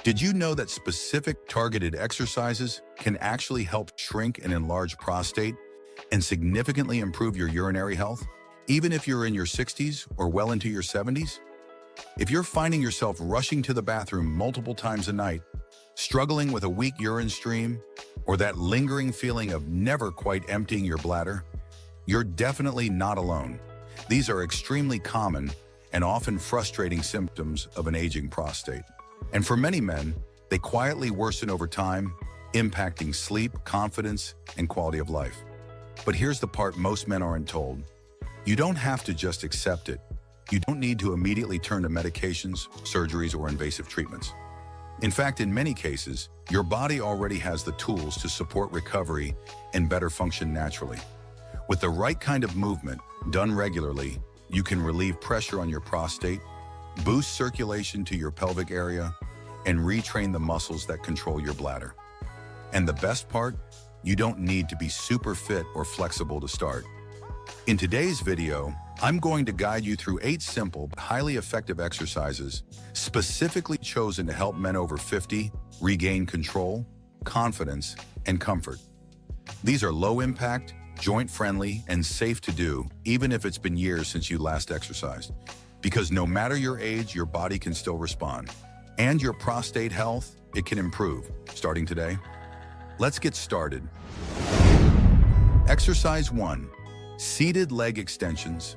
Did you know that specific targeted exercises can actually help shrink and enlarge prostate and significantly improve your urinary health, even if you're in your 60s or well into your 70s? If you're finding yourself rushing to the bathroom multiple times a night, struggling with a weak urine stream, or that lingering feeling of never quite emptying your bladder, you're definitely not alone. These are extremely common and often frustrating symptoms of an aging prostate. And for many men, they quietly worsen over time, impacting sleep, confidence, and quality of life. But here's the part most men aren't told. You don't have to just accept it. You don't need to immediately turn to medications, surgeries, or invasive treatments. In fact, in many cases, your body already has the tools to support recovery and better function naturally. With the right kind of movement, done regularly, you can relieve pressure on your prostate, boost circulation to your pelvic area, and retrain the muscles that control your bladder. And the best part? You don't need to be super fit or flexible to start. In today's video, I'm going to guide you through 8 simple but highly effective exercises specifically chosen to help men over 50 regain control, confidence, and comfort. These are low-impact, joint-friendly, and safe to do, even if it's been years since you last exercised. Because no matter your age, your body can still respond. And your prostate health, it can improve. Starting today, let's get started. Exercise 1. Seated leg extensions.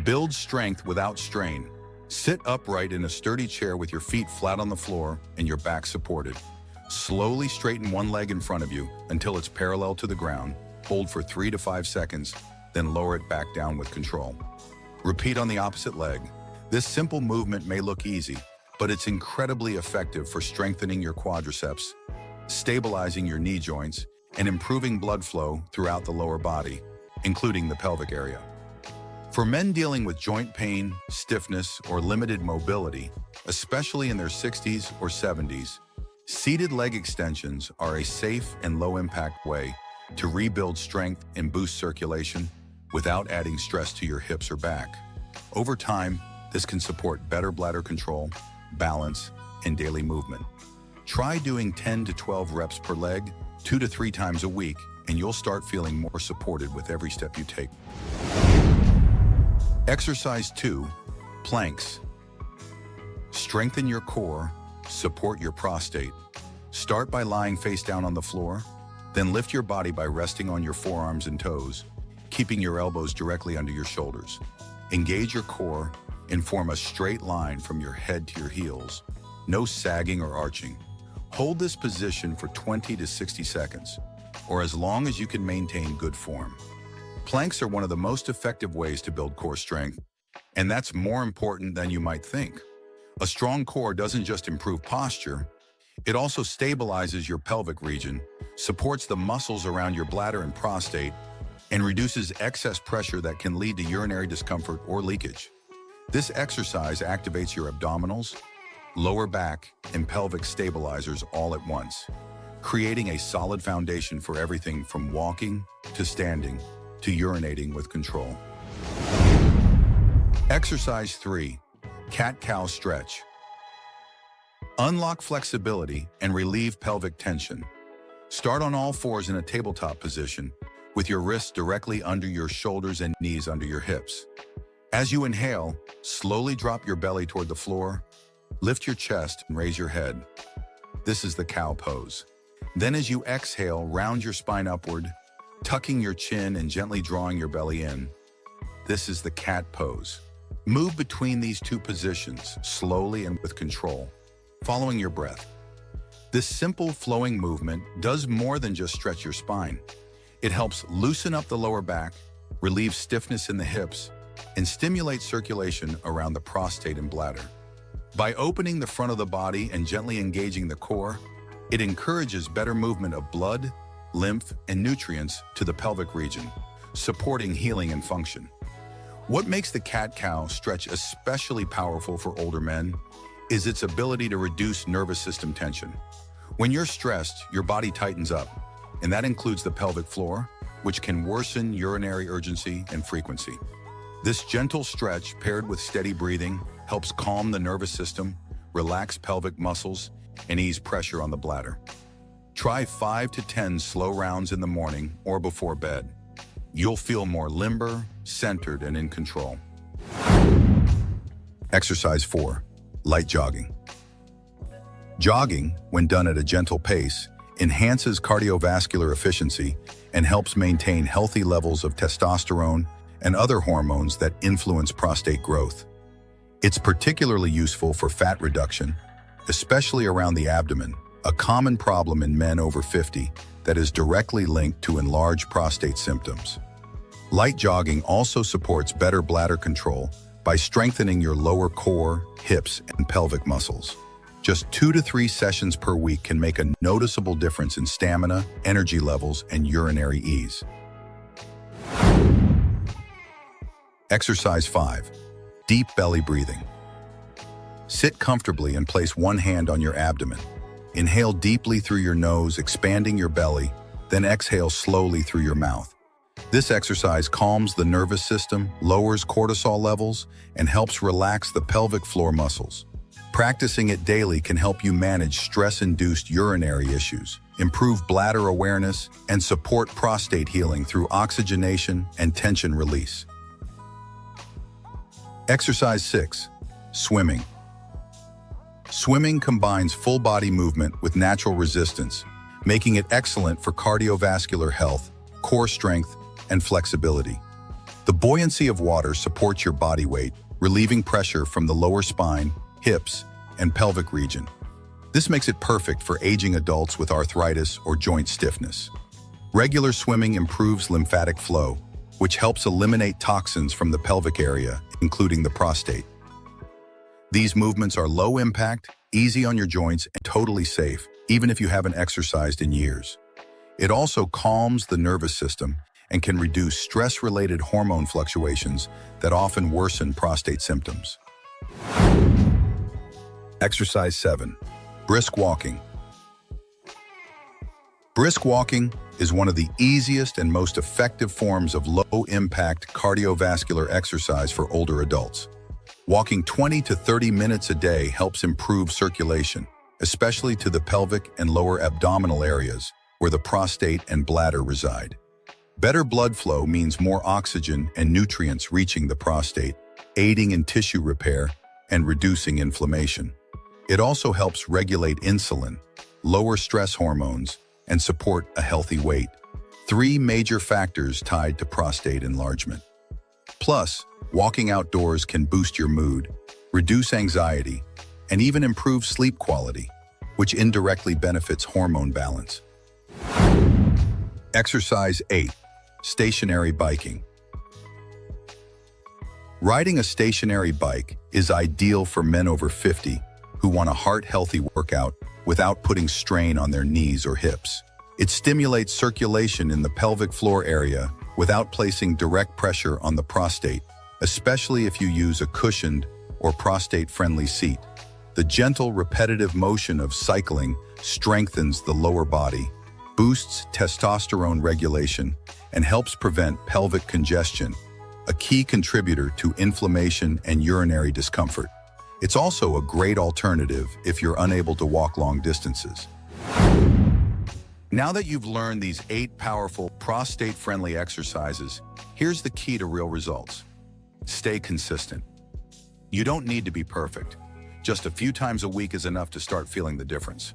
Build strength without strain. Sit upright in a sturdy chair with your feet flat on the floor and your back supported. Slowly straighten one leg in front of you until it's parallel to the ground. Hold for 3 to 5 seconds, then lower it back down with control. Repeat on the opposite leg. This simple movement may look easy, but it's incredibly effective for strengthening your quadriceps, stabilizing your knee joints, and improving blood flow throughout the lower body, including the pelvic area. For men dealing with joint pain, stiffness, or limited mobility, especially in their 60s or 70s, seated leg extensions are a safe and low-impact way to rebuild strength and boost circulation without adding stress to your hips or back. Over time, this can support better bladder control, balance, and daily movement. Try doing 10 to 12 reps per leg, 2 to 3 times a week, and you'll start feeling more supported with every step you take. Exercise 2. Planks. Strengthen your core, support your prostate. Start by lying face down on the floor, then lift your body by resting on your forearms and toes, keeping your elbows directly under your shoulders. Engage your core and form a straight line from your head to your heels. No sagging or arching. Hold this position for 20 to 60 seconds, or as long as you can maintain good form. Planks are one of the most effective ways to build core strength, and that's more important than you might think. A strong core doesn't just improve posture, it also stabilizes your pelvic region, supports the muscles around your bladder and prostate, and reduces excess pressure that can lead to urinary discomfort or leakage. This exercise activates your abdominals, lower back, and pelvic stabilizers all at once, creating a solid foundation for everything from walking to standing to urinating with control. Exercise 3. Cat-cow stretch. Unlock flexibility and relieve pelvic tension. Start on all fours in a tabletop position, with your wrists directly under your shoulders and knees under your hips. As you inhale, slowly drop your belly toward the floor, lift your chest and raise your head. This is the cow pose. Then as you exhale, round your spine upward, tucking your chin and gently drawing your belly in. This is the cat pose. Move between these two positions, slowly and with control, following your breath. This simple flowing movement does more than just stretch your spine. It helps loosen up the lower back, relieve stiffness in the hips, and stimulate circulation around the prostate and bladder. By opening the front of the body and gently engaging the core, it encourages better movement of blood, lymph, and nutrients to the pelvic region, supporting healing and function. What makes the cat-cow stretch especially powerful for older men is its ability to reduce nervous system tension. When you're stressed, your body tightens up, and that includes the pelvic floor, which can worsen urinary urgency and frequency. This gentle stretch, paired with steady breathing, helps calm the nervous system, relax pelvic muscles, and ease pressure on the bladder. Try 5 to 10 slow rounds in the morning or before bed. You'll feel more limber, centered, and in control. Exercise 4. Light jogging. Jogging, when done at a gentle pace, enhances cardiovascular efficiency and helps maintain healthy levels of testosterone and other hormones that influence prostate growth. It's particularly useful for fat reduction, especially around the abdomen, a common problem in men over 50 that is directly linked to enlarged prostate symptoms. Light jogging also supports better bladder control by strengthening your lower core, hips, and pelvic muscles. Just 2 to 3 sessions per week can make a noticeable difference in stamina, energy levels, and urinary ease. Exercise 5. Deep belly breathing. Sit comfortably and place one hand on your abdomen. Inhale deeply through your nose, expanding your belly, then exhale slowly through your mouth. This exercise calms the nervous system, lowers cortisol levels, and helps relax the pelvic floor muscles. Practicing it daily can help you manage stress-induced urinary issues, improve bladder awareness, and support prostate healing through oxygenation and tension release. Exercise 6. Swimming. Swimming combines full-body movement with natural resistance, making it excellent for cardiovascular health, core strength, and flexibility. The buoyancy of water supports your body weight, relieving pressure from the lower spine, hips, and pelvic region. This makes it perfect for aging adults with arthritis or joint stiffness. Regular swimming improves lymphatic flow, which helps eliminate toxins from the pelvic area, including the prostate. These movements are low impact, easy on your joints, and totally safe, even if you haven't exercised in years. It also calms the nervous system and can reduce stress-related hormone fluctuations that often worsen prostate symptoms. Exercise 7. Brisk walking. Brisk walking is one of the easiest and most effective forms of low-impact cardiovascular exercise for older adults. Walking 20 to 30 minutes a day helps improve circulation, especially to the pelvic and lower abdominal areas where the prostate and bladder reside. Better blood flow means more oxygen and nutrients reaching the prostate, aiding in tissue repair and reducing inflammation. It also helps regulate insulin, lower stress hormones, and support a healthy weight. 3 major factors tied to prostate enlargement. Plus, walking outdoors can boost your mood, reduce anxiety, and even improve sleep quality, which indirectly benefits hormone balance. Exercise 8. Stationary biking. Riding a stationary bike is ideal for men over 50 who want a heart-healthy workout without putting strain on their knees or hips. It stimulates circulation in the pelvic floor area without placing direct pressure on the prostate, especially if you use a cushioned or prostate-friendly seat. The gentle, repetitive motion of cycling strengthens the lower body, boosts testosterone regulation, and helps prevent pelvic congestion, a key contributor to inflammation and urinary discomfort. It's also a great alternative if you're unable to walk long distances. Now that you've learned these 8 powerful prostate-friendly exercises, here's the key to real results. Stay consistent. You don't need to be perfect. Just a few times a week is enough to start feeling the difference.